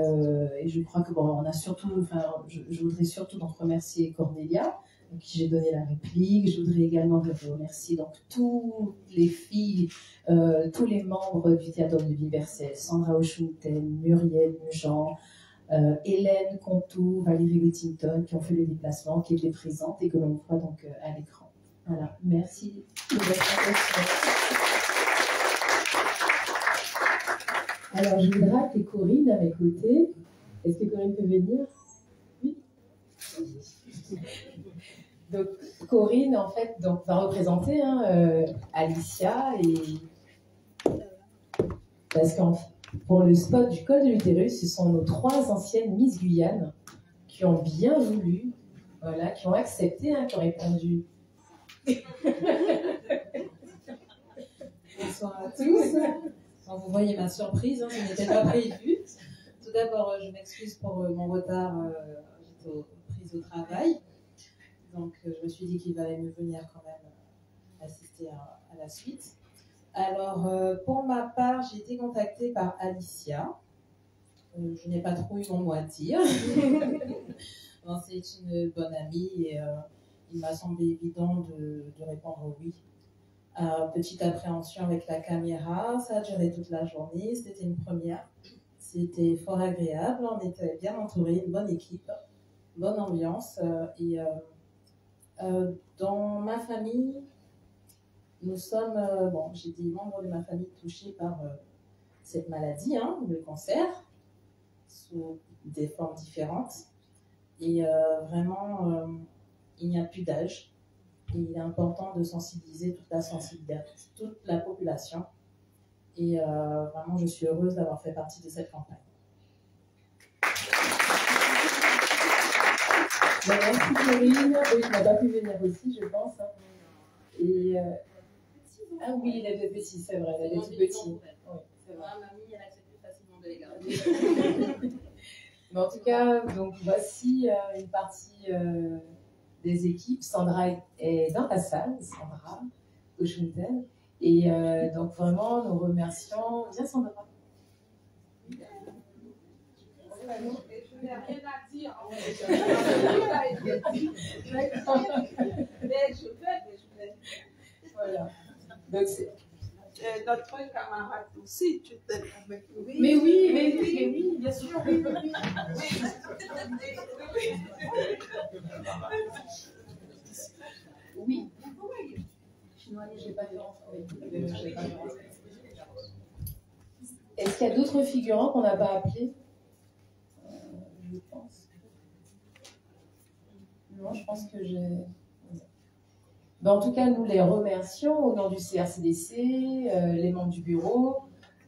Speaker 1: je crois que bon, on a surtout, enfin, je voudrais surtout donc remercier Cornelia, à qui j'ai donné la réplique. Je voudrais également remercier donc toutes les filles, tous les membres du Théâtre universel, Sandra Oshunten, Muriel Jean, Hélène Contou, Valérie Whittington, qui ont fait le déplacement, qui étaient présentes et que l'on voit donc à l'écran. Voilà, merci de votre attention. Alors, je voudrais que Corinne à mes côtés. Est-ce que Corinne peut venir? Oui. Donc, Corinne, en fait, donc, va représenter Alicia parce qu'en pour le spot du col de l'utérus, ce sont nos 3 anciennes Miss Guyane qui ont bien voulu, voilà, qui ont accepté, qui ont répondu.
Speaker 19: Bonsoir à tous. Vous voyez ma surprise, ce n'était pas prévu. Tout d'abord, je m'excuse pour mon retard, j'étais prise au travail. Donc, je me suis dit qu'il valait mieux venir quand même assister à la suite. Alors, pour ma part, j'ai été contactée par Alicia. Je n'ai pas trop eu mon mot à dire. Bon, c'est une bonne amie et il m'a semblé évident de répondre oui. Petite appréhension avec la caméra, ça a duré toute la journée, c'était une première. C'était fort agréable, on était bien entourés, une bonne équipe, bonne ambiance. Dans ma famille, nous sommes, j'ai dit membres de ma famille touchés par cette maladie, le cancer, sous des formes différentes. Et vraiment, il n'y a plus d'âge. Et il est important de sensibiliser toute la population. Et vraiment, je suis heureuse d'avoir fait partie de cette campagne.
Speaker 1: Merci Corinne. Oui, tu n'as pas pu venir aussi, je pense. Et, ah oui, les 2 petits, c'est vrai, les 2 petits. Oui, c'est vrai.
Speaker 19: Mamie, elle accepte plus facilement de les garder.
Speaker 1: Mais en tout cas, donc voici une partie des équipes. Sandra est dans la salle, Sandra Oshunten. Et donc vraiment, nous remercions. Viens Sandra.
Speaker 7: Je n'ai rien à dire. Mais je vais.
Speaker 1: Voilà. Donc c'est...
Speaker 7: Notre camarade aussi, tu t'es avec lui.
Speaker 1: Mais oui, bien sûr. Oui. J'ai pas Est-ce qu'il y a d'autres figurants qu'on n'a pas appelés? Je pense. Non, je pense que j'ai... Ben, en tout cas, nous les remercions au nom du CRCDC, les membres du bureau,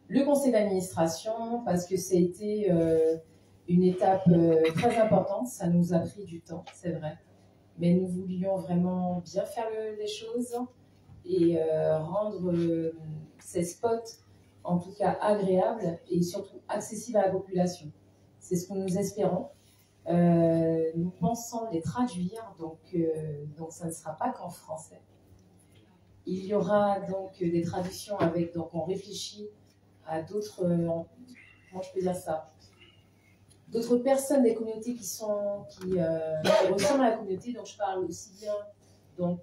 Speaker 1: le conseil d'administration, parce que ça a été une étape très importante. Ça nous a pris du temps, c'est vrai. Mais nous voulions vraiment bien faire les choses et rendre ces spots, en tout cas, agréables et surtout accessibles à la population. C'est ce que nous espérons. Nous pensons les traduire, donc ça ne sera pas qu'en français. Il y aura donc des traductions avec, donc on réfléchit à d'autres, comment je peux dire ça, d'autres personnes des communautés qui ressemblent à la communauté, donc je parle aussi bien donc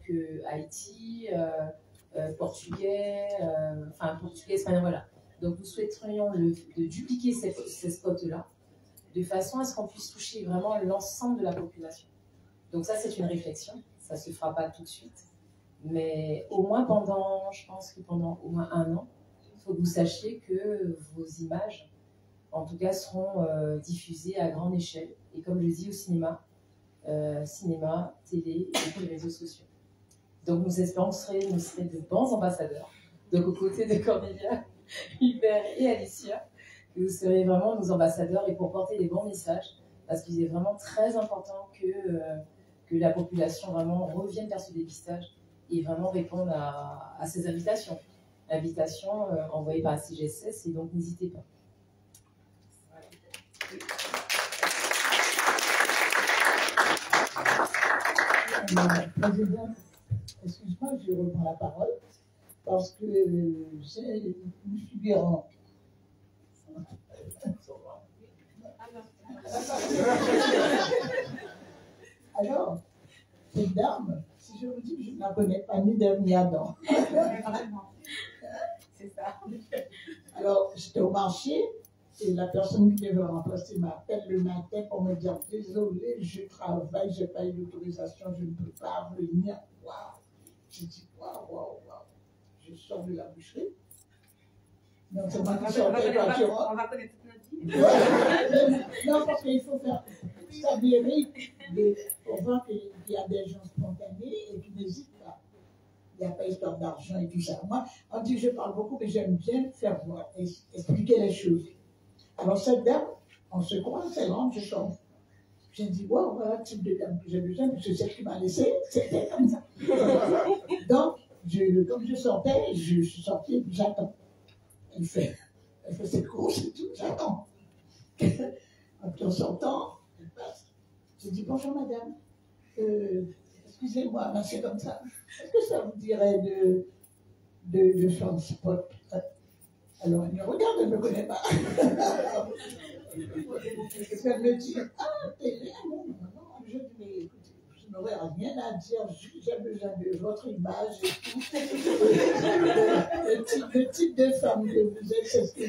Speaker 1: Haïti, portugais, espagnol, voilà. Donc nous souhaiterions de dupliquer ces spots-là, de façon à ce qu'on puisse toucher vraiment l'ensemble de la population. Donc ça, c'est une réflexion. Ça ne se fera pas tout de suite. Mais au moins je pense que pendant au moins 1 an, il faut que vous sachiez que vos images, en tout cas, seront diffusées à grande échelle. Et comme je dis, au cinéma, télé et tous les réseaux sociaux. Donc nous espérons que vous serez de bons ambassadeurs. Donc aux côtés de Cornelia, Hubert et Alicia, vous serez vraiment nos ambassadeurs et pour porter des bons messages, parce qu'il est vraiment très important que la population vraiment revienne vers ce dépistage et vraiment réponde à ces invitations. Invitations envoyées par la CGSS, et donc n'hésitez pas.
Speaker 6: Président, excuse-moi, je reprends la parole parce que c'est une figurante. Alors, cette dame, si je vous dis que je ne la connais pas ni d'Ève ni Adam.
Speaker 10: C'est ça.
Speaker 6: Alors, j'étais au marché et la personne qui devait remplacer m'appelle le matin pour me dire désolé, je travaille, je n'ai pas eu l'autorisation, je ne peux pas venir. Waouh! J'ai dit waouh. Je sors de la boucherie. Donc, c'est moi qui sortais quand tu rentres.
Speaker 10: On va connaître toute notre vie.
Speaker 6: Non, parce qu'il faut faire s'avérer pour voir qu'il y a des gens spontanés et qui n'hésitent pas. Il n'y a pas histoire d'argent et tout ça. Moi, on dit que je parle beaucoup, mais j'aime bien faire voir, expliquer les choses. Alors, cette dame, on se croise, elle rentre, je sors. J'ai dit, wow, voilà le type de dame que j'ai besoin, parce que celle qui m'a laissé, c'était comme ça. Donc, comme je sortais, je suis sortie et puis j'attends. Elle fait cette course et tout, j'attends. Après, en sortant, elle passe. Je dis, bonjour madame, excusez-moi, mais c'est comme ça. Est-ce que ça vous dirait de faire un spot? Alors, elle me regarde, elle ne me connaît pas. Qu'est-ce qu'elle me dit? Ah, télé, non. Je dis, mais écoutez, je n'aurais rien à dire, j'ai besoin de votre image et tout. Le type de femme que vous êtes, c'est ce que...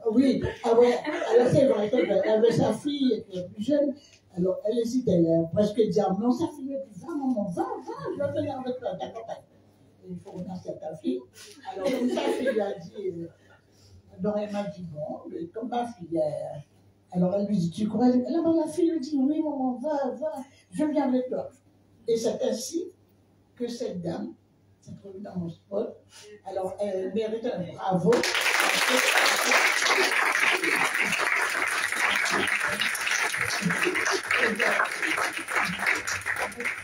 Speaker 6: Oui, alors c'est vrai qu'elle avait sa fille, elle était plus jeune, alors elle hésite, elle a presque dit, non, sa fille est plus, va, maman, va, je vais venir avec toi, ta campagne. Il faut remercier ta fille. Alors, comme sa fille lui a dit, donc elle m'a dit, bon, comme ma fille, alors elle lui dit, tu crois? Alors la fille lui dit, oui, maman, va, je viens avec toi. Et c'est ainsi que cette dame s'est trouvée dans mon spot. Alors, elle mérite un bravo.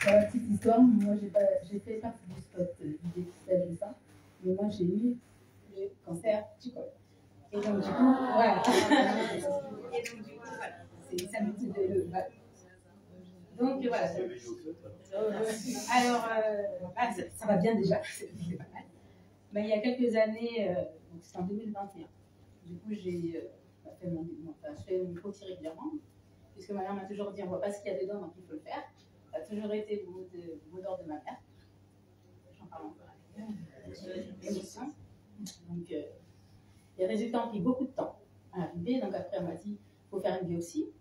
Speaker 14: Pour la petite histoire, moi j'ai fait partie du spot du dépistage de ça, mais moi j'ai eu le cancer du col. Et donc du coup, voilà. Ça me dit de donc voilà. Alors, ça va bien déjà, c'est pas mal. Mais il y a quelques années, donc c'est en 2021, du coup j'ai fait je fais une micro régulièrement, puisque ma mère m'a toujours dit on ne voit pas ce qu'il y a dedans, donc il faut le faire. Ça a toujours été le mot d'ordre de ma mère. J'en parle encore avec l'émotion. Donc, les résultats ont pris beaucoup de temps à arriver. Donc, après, on m'a dit il faut faire une biopsie.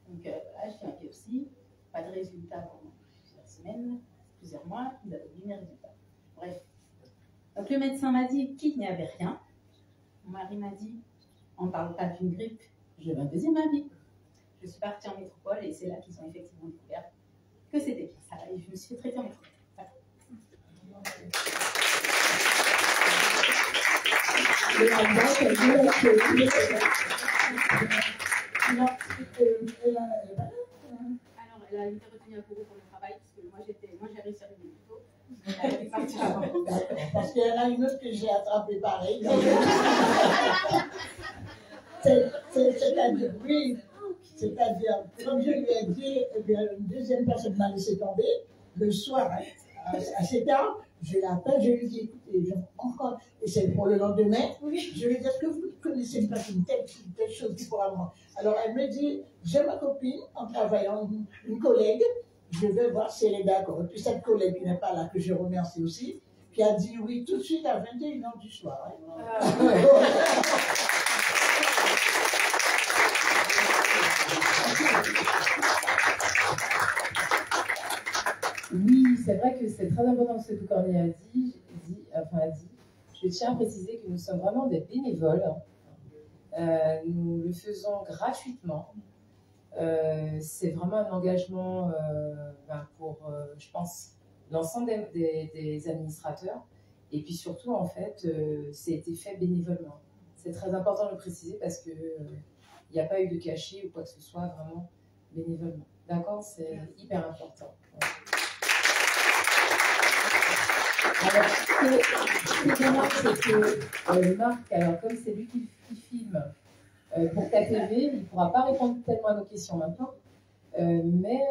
Speaker 14: Donc, voilà, je fais une biopsie. Pas de résultats pendant plusieurs semaines, plusieurs mois. Vous avez vu mes résultats. Bref. Donc, le médecin m'a dit qu'il n'y avait rien. Mon mari m'a dit on ne parle pas d'une grippe. Je veux un deuxième avis. Je suis partie en métropole et c'est là qu'ils ont effectivement découvert que c'était bien ça. Et je me suis fait traiter en métropole. Voilà.
Speaker 12: Alors, elle a été retenue à Kourou pour le travail, parce que moi j'ai réussi à revenir plus tôt. Elle est partie avant.
Speaker 20: Parce qu'il y en a une autre que j'ai attrapée pareil. C'est-à-dire, oui, c'est-à-dire, comme je lui ai dit, eh bien, une deuxième personne m'a laissé tomber le soir, à 7 heures, je l'appelle, je lui dis, écoutez, encore, et c'est pour le lendemain, je lui dis, est-ce que vous connaissez une personne, telle chose qui pourra moi. Alors elle me dit, j'ai ma copine, en travaillant, une collègue, je vais voir si elle est d'accord. Et puis cette collègue qui n'est pas là, que je remercie aussi, qui a dit oui tout de suite à 21h du soir.
Speaker 1: Oui, c'est vrai que c'est très important ce que Corneille a dit. Je tiens à préciser que nous sommes vraiment des bénévoles. Nous le faisons gratuitement. C'est vraiment un engagement pour, je pense, l'ensemble des administrateurs. Et puis surtout, en fait, c'est été fait bénévolement. C'est très important de le préciser parce qu'il n'y a pas eu de cachet ou quoi que ce soit, vraiment bénévolement. D'accord? C'est hyper important. Alors, ce qui est dommage, c'est que Marc, alors comme c'est lui qui filme pour KTV, il ne pourra pas répondre tellement à nos questions maintenant. Mais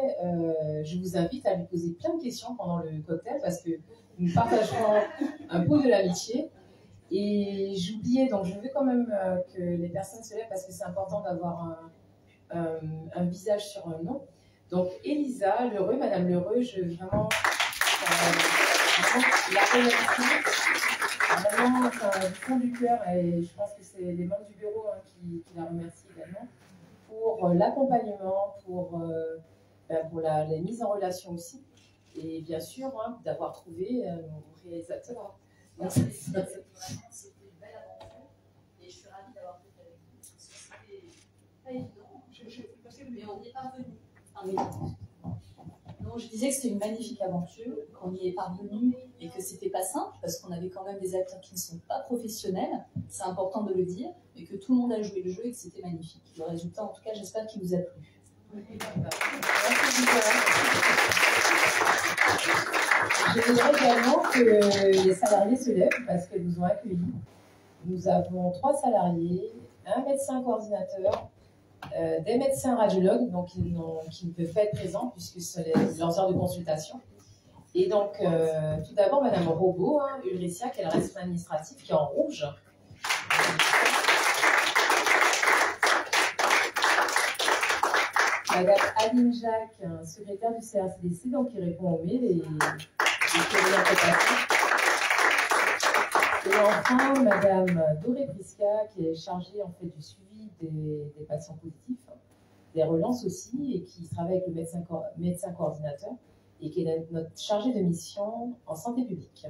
Speaker 1: je vous invite à lui poser plein de questions pendant le cocktail parce que nous partagerons un pot de l'amitié. Et j'oubliais, donc je veux quand même que les personnes se lèvent parce que c'est important d'avoir un visage sur un nom. Donc Elisa Lheureux, Madame Lheureux, je veux vraiment la remercie vraiment du fond du cœur et je pense que c'est les membres du bureau qui la remercient également pour l'accompagnement, pour la mise en relation aussi et bien sûr d'avoir trouvé nos réalisateurs. Merci.
Speaker 12: C'était une belle aventure et je suis ravie d'avoir fait avec vous. C'était pas évident, mais on y est parvenu.
Speaker 21: Non, je disais que c'était une magnifique aventure, qu'on y est parvenu et que c'était pas simple parce qu'on avait quand même des acteurs qui ne sont pas professionnels, c'est important de le dire, mais que tout le monde a joué le jeu et que c'était magnifique. Le résultat, en tout cas, j'espère qu'il vous a plu.
Speaker 1: Je voudrais également que les salariés se lèvent parce qu'elles nous ont accueillis. Nous avons 3 salariés, un médecin coordinateur, des médecins radiologues donc qui ne peuvent pas être présents puisque ce sont leurs heures de consultation. Et donc, tout d'abord, Madame Robot, Ulricia, qui est la responsable administrative, qui est en rouge. Madame Aline Jacques, secrétaire du CRCDC, donc qui répond aux mails et enfin, Madame Doré Prisca, qui est chargée en fait du suivi des patients positifs, des relances aussi, et qui travaille avec le médecin coordinateur, et qui est notre chargée de mission en santé publique.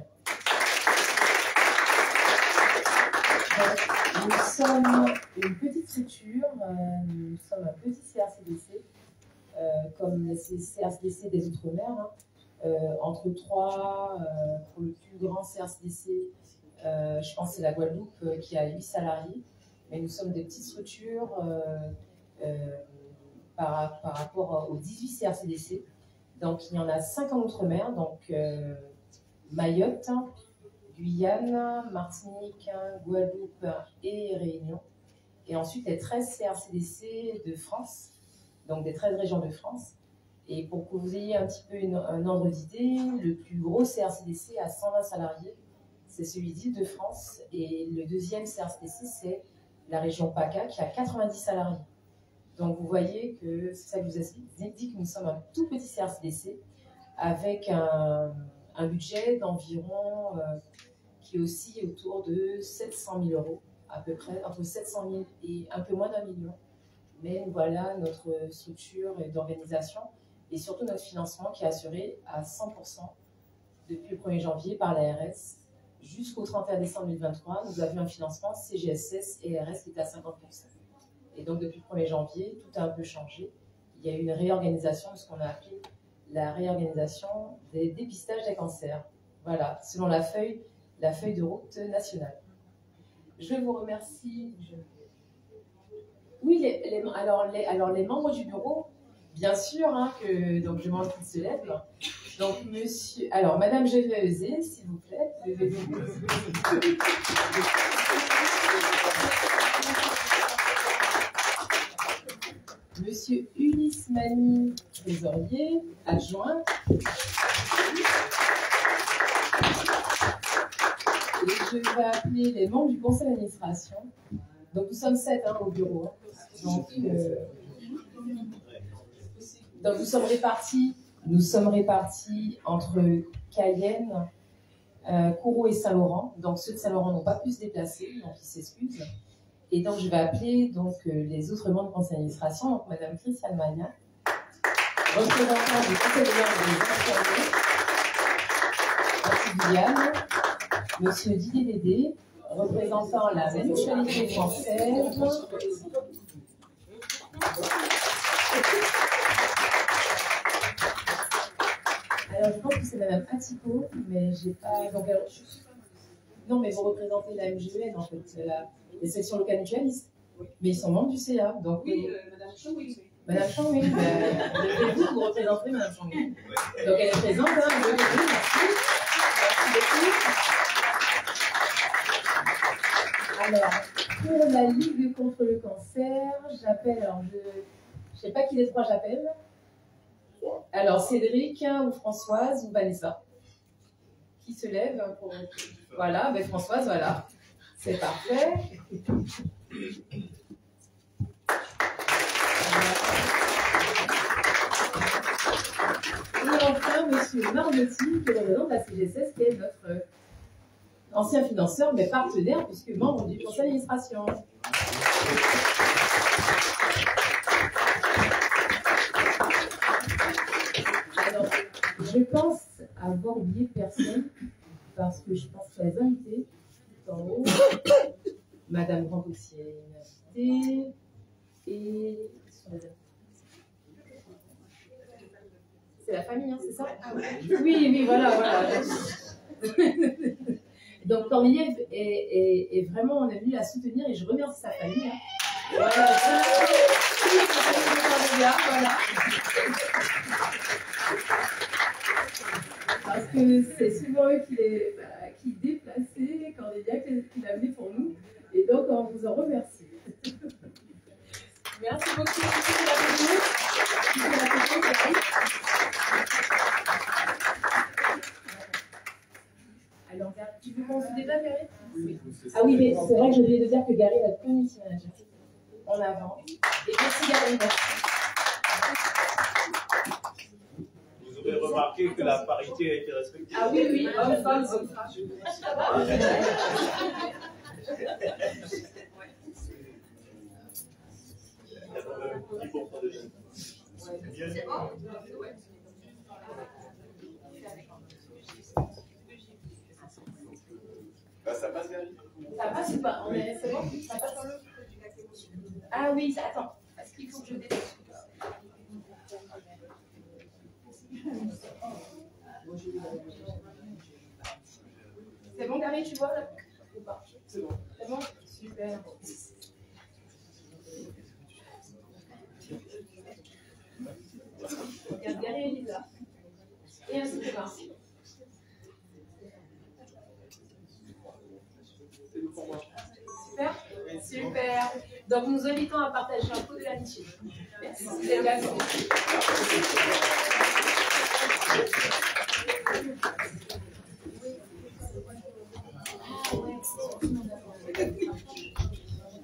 Speaker 1: Donc, nous sommes une petite structure, nous sommes un petit CRCDC, comme les CRCDC des Outre-mer, entre 3, pour le plus grand CRCDC, je pense que c'est la Guadeloupe qui a 8 salariés, mais nous sommes des petites structures par rapport aux 18 CRCDC. Donc il y en a 5 en Outre-mer, donc Mayotte, Guyane, Martinique, Guadeloupe et Réunion. Et ensuite les 13 CRCDC de France, donc des 13 régions de France. Et pour que vous ayez un petit peu un ordre d'idée, le plus gros CRCDC a 120 salariés, c'est celui d'Île-de-France. Et le deuxième CRCDC, c'est la région PACA qui a 90 salariés. Donc vous voyez que c'est ça que je vous explique, que nous sommes un tout petit CRCDC avec un budget d'environ qui est aussi autour de 700 000 euros, à peu près, entre 700 000 et un peu moins d'1 million. Mais voilà notre structure d'organisation et surtout notre financement qui est assuré à 100% depuis le 1er janvier par l'ARS. Jusqu'au 31 décembre 2023, nous avions un financement CGSS et ARS qui était à 50%. Et donc depuis le 1er janvier, tout a un peu changé. Il y a eu une réorganisation de ce qu'on a appelé la réorganisation des dépistages des cancers. Voilà, selon la feuille de route nationale. Je vous remercie. Oui, alors les membres du bureau, bien sûr, hein, donc je demande qu'ils se lèvent. Donc, Madame Géveuze, s'il vous plaît, levez-vous. Monsieur Ulysse Mani, trésorier, adjoint. Et je vais appeler les membres du conseil d'administration. Donc, nous sommes 7 au bureau. Hein. Donc, nous sommes répartis entre Cayenne, Kourou et Saint-Laurent. Donc, ceux de Saint-Laurent n'ont pas pu se déplacer, donc ils s'excusent. Et donc, je vais appeler les autres membres du conseil d'administration, donc Madame Christiane Magnac, représentante du conseil de l'ordre des infirmiers, Guyane, Monsieur Didier Dédé, représentant la mutualité française. Alors, je pense que c'est Madame Atico, mais j'ai pas. Donc, non, mais vous représentez la MGN, en fait, les sections locales mutualistes. Mais ils sont membres du CA. Donc,
Speaker 19: oui, Madame Changui.
Speaker 1: Madame Changui, vous représenterez Madame Changui. Donc, elle est présente, hein, merci. Merci beaucoup. Alors, pour la Ligue contre le cancer, j'appelle, alors je ne sais pas qui des trois j'appelle. Alors, Cédric ou Françoise ou Vanessa. Qui se lève pour... Voilà, ben Françoise, voilà. C'est parfait. Et enfin, Monsieur Marmotti, qui représente la CGSS, qui est notre ancien financeur, mais partenaire, puisque membre du conseil d'administration. Alors, je pense avoir oublié personne, parce que je pense que les invités, tout en haut, Madame Rambossier, invitée, et... C'est la famille, hein, c'est ça? Oui, voilà. Donc, Corneille est vraiment, on a venu la soutenir et je remercie sa famille. Hein. Voilà. Parce que c'est souvent eux qui déplaçaient Cornelia, qui l'a amené pour nous. Et donc, on vous en remercie. Merci beaucoup. Alors, tu veux qu'on se débat, Gary? Oui. Ah oui, mais c'est vrai que j'ai oublié de dire que Gary va être community manager. En avant. Et merci, Gary.
Speaker 3: Vous aurez remarqué que la parité a été respectée.
Speaker 1: Ah oui, homme-femme, homme-femme.
Speaker 3: C'est bon? Ça passe, Gary?
Speaker 1: Ça passe ou pas? C'est bon? Ça passe dans l'autre? Ah oui, attends. Est-ce qu'il faut que je dépêche? C'est bon, Gary, tu vois là? Ou pas? C'est bon. C'est bon? Super. Regarde, Gary et Lisa. Et ainsi de suite. Super. Super. Donc, nous invitons à partager un peu de l'amitié. Merci. C'est d'accord.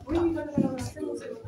Speaker 1: Oui, voilà, c'est bon, c'est bon.